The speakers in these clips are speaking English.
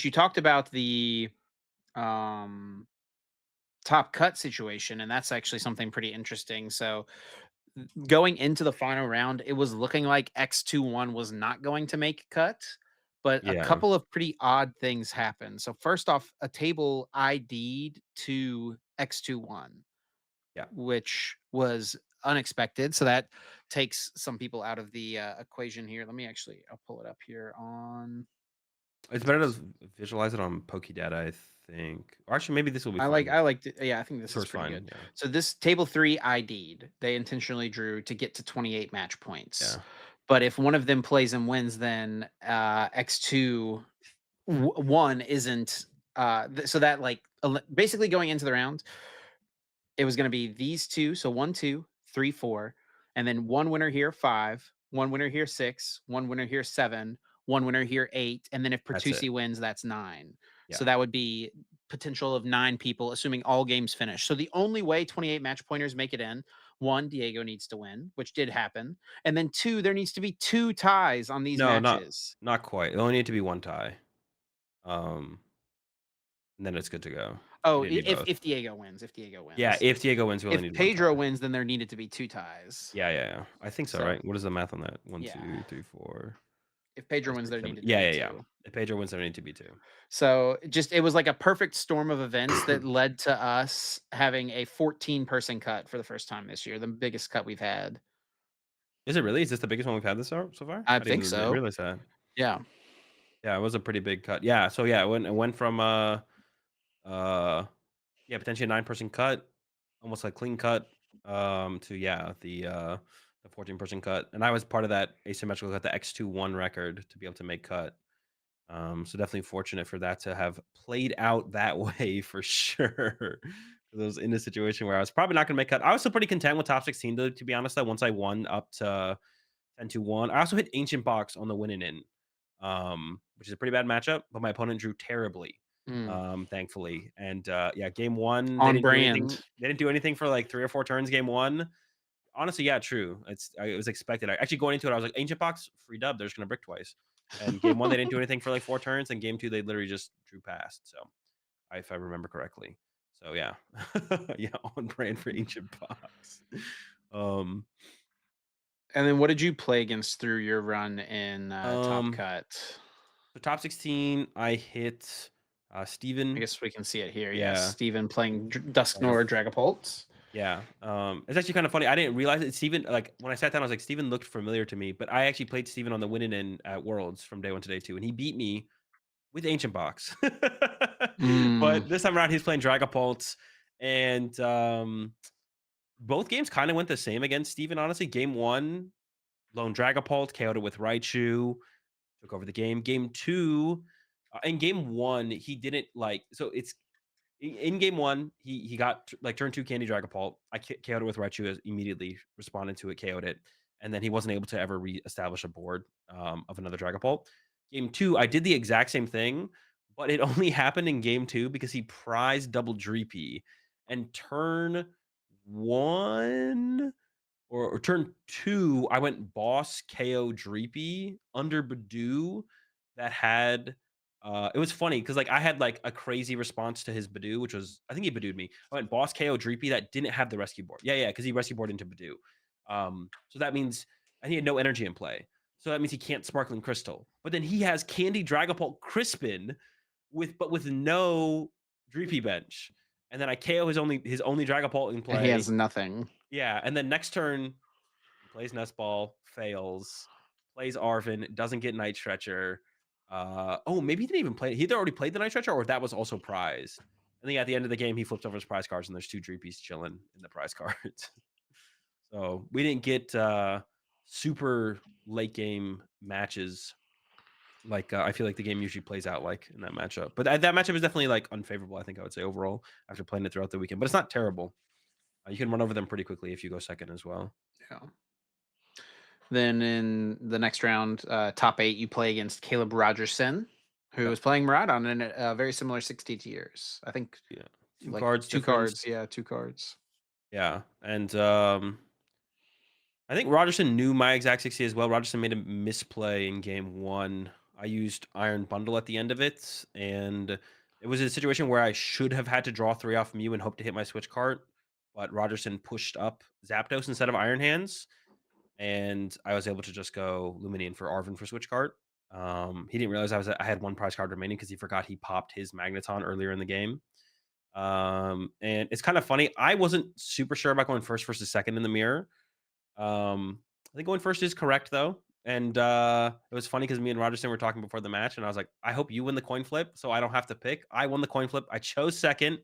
You talked about the um, top cut situation, and that's actually something pretty interesting. So, going into the final round, it was looking like X21 was not going to make cut, but a Yeah, couple of pretty odd things happened. So, first off, a table ID'd to X21, yeah. which was unexpected. So, that takes some people out of the equation here. I'll pull it up here on. It's better to visualize it on Pokédata, I think. Or actually, maybe this will be fine. I liked it. Yeah, I think This this is works pretty fine. good. Yeah, So this table 3 ID'd. They intentionally drew to get to 28 match points. yeah. But if one of them plays and wins, then X2 1 isn't so that basically going into the round, it was going to be these two, so 1 2 3 4, and then one winner here 5, one winner here 6, one winner here 7, one winner here 8, and then if That's it. Pertusi wins, that's 9. So Yeah. that would be potential of 9 people, assuming all games finish. So the only way 28 match pointers make it in, one, Diego needs to win, which did happen, and then two, there needs to be two ties on these No, matches. not quite. It only need to be one tie. Um, and then it's good to go. You Oh, didn't need both. if Diego Yeah, wins. if Diego wins, we only If need one Pedro tie. wins, then there needed to be two ties. Yeah, yeah, yeah. I think so, So right? What is the math on that? One, yeah, 2, 3, 4, if Pedro 5, wins, 6, there 7. needed to Yeah, be yeah, yeah. two. If Pedro wins, there need to be two. So it was like a perfect storm of events that led to us having a 14-person cut for the first time this year, the biggest cut we've had. Is it really? Is this the biggest one we've had this so far? I I didn't think even so. realize that. Yeah. Yeah, it was a pretty big cut. Yeah, so yeah, it went from uh yeah, potentially a 9-person cut, almost like clean cut, to yeah, the 14-person cut. And I was part of that asymmetrical cut, the X21 record to be able to make cut. So definitely fortunate for that to have played out that way for sure. 'Cause I was in a situation where I was probably not gonna make cut. I was still pretty content with top 16 though, to be honest, that once I won up to 10-1. I also hit Ancient Box on the winning in, which is a pretty bad matchup, but my opponent drew terribly, Mm. thankfully. And yeah, game one, they On didn't do brand. anything. They didn't do anything for like 3 or 4 turns. Game one, honestly, yeah, true. It was expected. I actually going into it, I was like, Ancient Box, free dub. They're just gonna brick twice. And game one, they didn't do anything for like 4 turns, and game two, they literally just drew past. So if I remember correctly. So yeah, yeah, on brand for Ancient Box. Um, And then what did you play against through your run in Top um, Cut? So top 16, I hit I Steven. guess we can see it here. Yes, Yeah. Steven playing Dragap- Dusknor Dragapult. yeah. It's actually kind of funny. I didn't realize it. Steven, like when I sat down, I was like, Steven looked familiar to me, but I actually played Steven on the winning in at Worlds from day one to day two, and he beat me with Ancient Box. Mm. But this time around, he's playing Dragapult, and both games kind of went the same against Steven, honestly. Game one, Lone Dragapult, KO'd it with Raichu, took over the game. Game two, in game one, he didn't like, so it's in game one, he got like turn two Candy Dragapult. I KO'd it with Raichu, immediately responded to it, KO'd it, and then he wasn't able to ever re-establish a board of another Dragapult. Game two, I did the exact same thing, but it only happened in game two because he prized double Dreepy, and turn one or turn 2, I went boss KO Dreepy under Badoo that had it was funny because like I had like a crazy response to his Badoo, which was I think he Badooed me. I went boss KO Dreepy that didn't have the rescue board. Yeah, yeah, because he rescue board into Badoo. So that means and he had no energy in play. So that means he can't Sparkling Crystal. But then he has Candy Dragapult Crispin with no Dreepy bench. And then I KO his only Dragapult in And he play. has nothing. Yeah, and then next turn he plays Nest Ball, fails, plays Arvin, doesn't get Night Stretcher. Oh, maybe he didn't even play. He either already played the Night Stretcher or that was also prized. And then at the end of the game, he flips over his prize cards, and there's two Dreepies chilling in the prize cards. So we didn't get super late game matches like I feel like the game usually plays out like in that matchup. But that matchup is definitely like unfavorable. I think I would say overall after playing it throughout the weekend, but it's not terrible. You can run over them pretty quickly if you go second as well. Yeah. Then in the next round, top 8, you play against Caleb Rogerson, who Yep. was playing Maraudon in a very similar 60 tiers. I think Yeah. Two like cards 2 difference. cards. Yeah, 2 cards. Yeah, and, I think Rogerson knew my exact 60 as well. Rogerson made a misplay in game 1. I used Iron Bundle at the end of it, and it was a situation where I should have had to draw 3 off Mew and hope to hit my switch cart, but Rogerson pushed up Zapdos instead of Iron Hands, and I was able to just go Luminian for Arven for switch cart. He didn't realize I had 1 prize card remaining because he forgot he popped his Magneton earlier in the game. And it's kind of funny. I wasn't super sure about going first versus second in the mirror. I think going first is correct though. And it was funny because me and Rogerson were talking before the match, and I was like, I hope you win the coin flip so I don't have to pick. I won the coin flip. I chose second.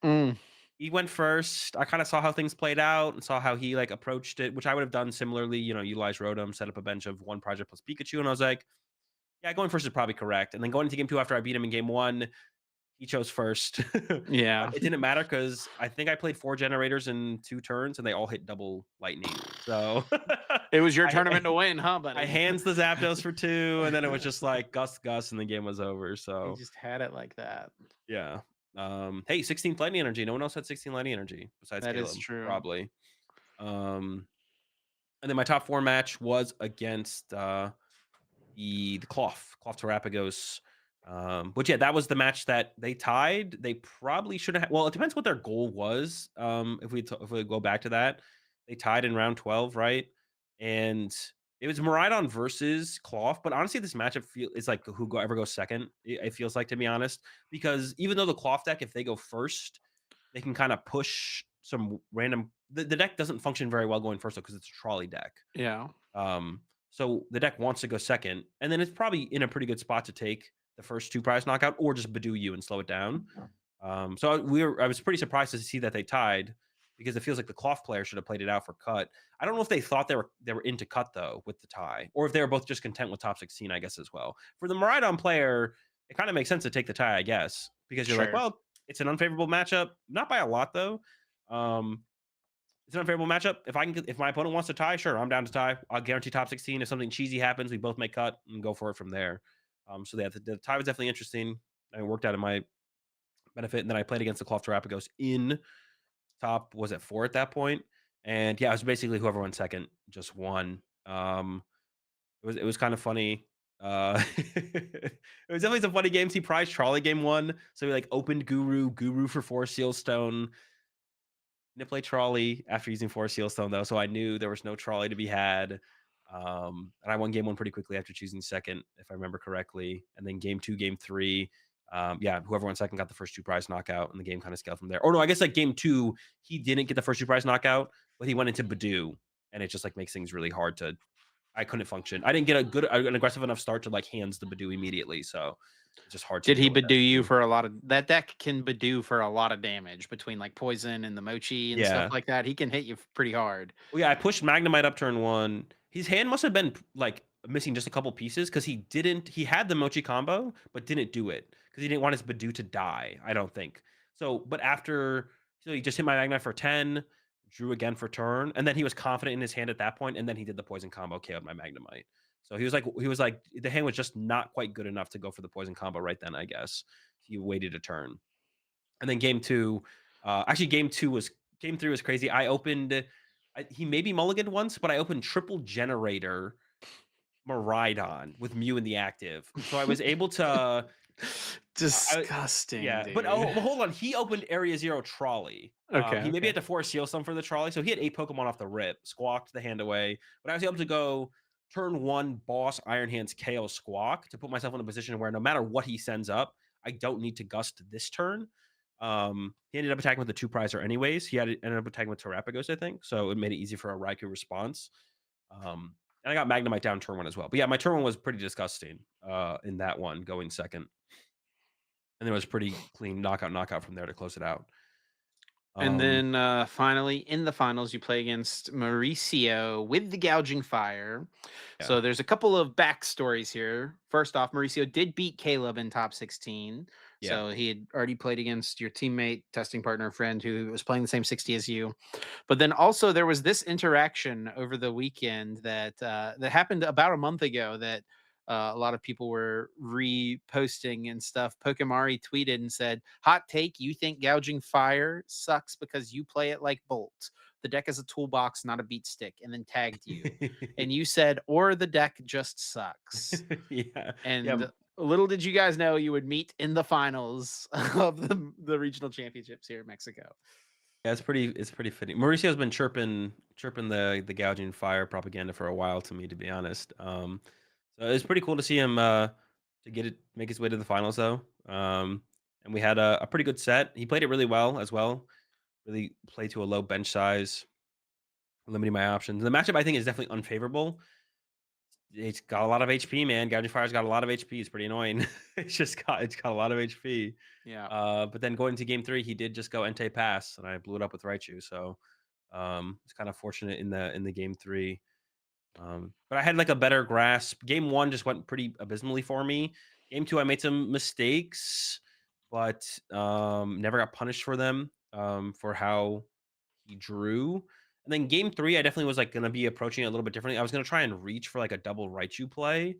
Mm, He went first. I kind of saw how things played out and saw how he like approached it, which I would have done similarly, utilize Rotom, set up a bench of one project plus Pikachu. And I was like, yeah, going first is probably correct. And then going into game two after I beat him in game one, he chose first. But yeah. it didn't matter because I think I played 4 generators in 2 turns and they all hit double lightning. So It was your I tournament to win, huh, I buddy? hands the Zapdos for 2, and then it was just like Gus, and the game was over. You So just had it like that. yeah. Hey, 16th lightning energy. No one else had 16 lightning energy besides That is Caleb, true. probably. Um, and then my top 4 match was against the Cloth Terrapagos. But yeah, that was the match that they tied. They probably should have. Well, it depends what their goal was. If we go back to that, they tied in round 12, right? And it was Maridon versus Cloth. But honestly, this matchup is like ever goes second. It feels like, to be honest, because even though the Cloth deck, if they go first, they can kind of push some random. The deck doesn't function very well going first though because it's a trolley deck. Yeah. Um, so the deck wants to go second, and then it's probably in a pretty good spot to take the first 2 prize knockout or just Badoo you and slow it down. I was pretty surprised to see that they tied because it feels like the Cloth player should have played it out for cut. I don't know if they thought they were into cut though with the tie, or if they were both just content with top 16, I guess as well. For the Maridon player, it kind of makes sense to take the tie, I guess, because you're like, Sure. well, it's an unfavorable matchup, not by a lot though. It's an unfavorable matchup. If my opponent wants to tie, sure, I'm down to tie. I'll guarantee top 16. If something cheesy happens, we both make cut and go for it from there. So yeah, the tie was definitely interesting. And it worked out in my benefit. And then I played against the Cloth Terrapagos in top, was it 4 at that point? And yeah, it was basically whoever went second just won. It was kind of funny. It was definitely some funny games. He prized Trolley game 1. So he like opened Guru for 4 Seal Stone, didn't play trolley after using 4 seal stone though, so I knew there was no trolley to be had. And I won game 1 pretty quickly after choosing second, if I remember correctly. And then game 2, game 3, yeah, whoever went second got the first 2 prize knockout, and the game kind of scaled from there. Or no, I guess like game 2, he didn't get the first 2 prize knockout, but he went into Badoo, and it just like makes things really hard to. I couldn't function. I didn't get an aggressive enough start to like hands the Badoo immediately, so it's just hard to Did he deal with that Badoo you too. for a lot of that deck can Badoo for a lot of damage between like poison and the mochi and stuff Yeah. like that. He can hit you pretty hard. Well, yeah, I pushed Magnemite up turn 1. His hand must have been, like, missing just a couple pieces because he had the Mochi combo, but didn't do it because he didn't want his Badoo to die, I don't think. So he just hit my Magnemite for 10, drew again for turn, and then he was confident in his hand at that point, and then he did the poison combo, KO'd my Magnemite. So he was like the hand was just not quite good enough to go for the poison combo right then, I guess. He waited a turn. And then game 2, actually game 3 was crazy. He maybe mulliganed once, but I opened triple generator Maridon with Mew in the active. So I was able to Disgusting, yeah, but dude. hold on. He opened Area Zero Trolley. Okay, He maybe okay. had to force Seal Stone for the Trolley, so he had 8 Pokemon off the rip, squawked the hand away. But I was able to go turn 1 Boss Iron Hands KO Squawk to put myself in a position where no matter what he sends up, I don't need to gust this turn. He ended up attacking with the 2 prizer anyways. Ended up attacking with Terrapagos, I think, so it made it easy for a Raikou response. And I got Magnemite down turn 1 as well. But yeah, my turn 1 was pretty disgusting in that one, going second. And it was pretty clean knockout from there to close it out. And Um, then finally, in the finals, you play against Mauricio with the gouging fire. yeah, So there's a couple of backstories here. First off, Mauricio did beat Caleb in top 16. yeah. So he had already played against your teammate, testing partner, friend who was playing the same 60 as you. But then also there was this interaction over the weekend that happened about a month ago that a lot of people were reposting and stuff. Pokemari tweeted and said, "Hot take: You think gouging fire sucks because you play it like Bolt." the deck is a toolbox, not a beat stick, and then tagged you. And you said, or the deck just sucks. Yeah. Yeah. And little did you guys know you would meet in the finals of the regional championships here in Mexico. Yeah, it's pretty fitting. Mauricio's been chirping the gouging fire propaganda for a while to me, to be honest. So it's pretty cool to see him to get it make his way to the finals though. And we had a pretty good set. He played it really well as well. Really played to a low bench size, limiting my options. The matchup I think is definitely unfavorable. It's got a lot of HP, man. Gouging Fire's got a lot of HP. It's pretty annoying. It's got a lot of HP. Yeah. But then going into game three, he did just go Entei pass, and I blew it up with Raichu. So it's kind of fortunate in the game three. But I had like a better grasp. Game one just went pretty abysmally for me. Game two, I made some mistakes, but never got punished for them. For how he drew. And then game three, I definitely was like gonna be approaching it a little bit differently. I was gonna try and reach for like a double Raichu play.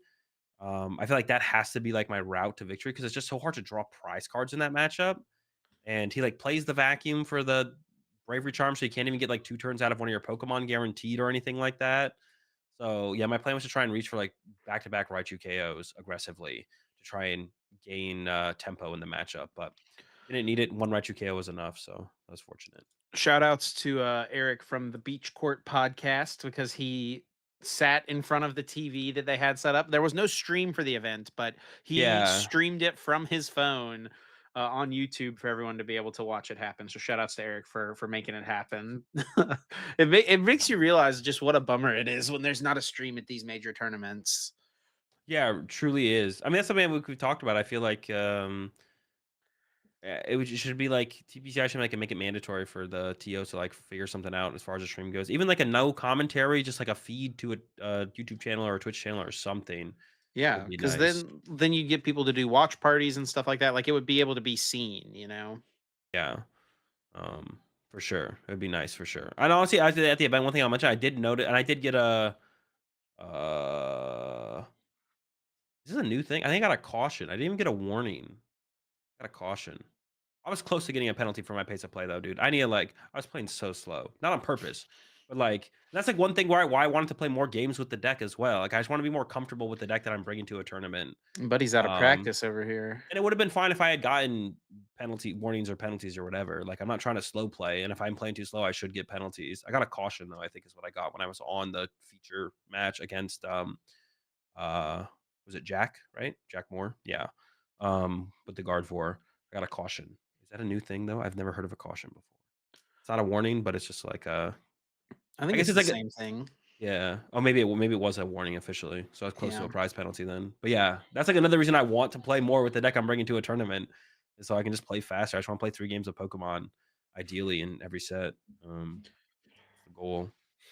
I feel like that has to be like my route to victory because it's just so hard to draw prize cards in that matchup. And he like plays the vacuum for the bravery charm, so you can't even get like two turns out of one of your Pokemon guaranteed or anything like that. So yeah, my plan was to try and reach for like back to back Raichu KOs aggressively to try and gain tempo in the matchup, but didn't need it. One Raichu KO was enough, so that was fortunate. Shout outs to Eric from the Beach Court podcast because he sat in front of the TV that they had set up. There was no stream for the event, but he Yeah, streamed it from his phone on YouTube for everyone to be able to watch it happen. So shout outs to Eric for making it happen. It makes you realize just what a bummer it is when there's not a stream at these major tournaments. yeah, it truly is. I mean, that's something we've talked about. I feel like it should be like TPCI should make it mandatory for the TOs to like figure something out as far as the stream goes. Even like a no commentary, just like a feed to a YouTube channel or a Twitch channel or something Yeah, would be because nice. then you get people to do watch parties and stuff like that. Like it would be able to be seen, you know. Yeah, for sure, it would be nice for sure. And honestly, at the event, one thing I'll mention, I did note it, and I did get a uh, this is a new thing. I think I got a caution. I didn't even get a warning. I got a caution. I was close to getting a penalty for my pace of play though, dude. I need to like I was playing so slow. Not on purpose, but like that's like one thing why I wanted to play more games with the deck as well. Like I just want to be more comfortable with the deck that I'm bringing to a tournament. Buddy's out of Um practice over here. and it would have been fine if I had gotten penalty warnings or penalties or whatever. Like I'm not trying to slow play, and if I'm playing too slow, I should get penalties. I got a caution though, I think is what I got when I was on the feature match against uh was it Jack, right? Jack Moore? Yeah. With the guard for. I got a caution. Is that a new thing though? I've never heard of a caution before. It's not a warning, but it's just like I I think guess it's it's the like a same thing. yeah. Oh, maybe it was a warning officially. So I was close to Yeah. a prize penalty then. But yeah, that's like another reason I want to play more with the deck I'm bringing to a tournament, is so I can just play faster. I just want to play 3 games of Pokemon, ideally in every set. That's the goal.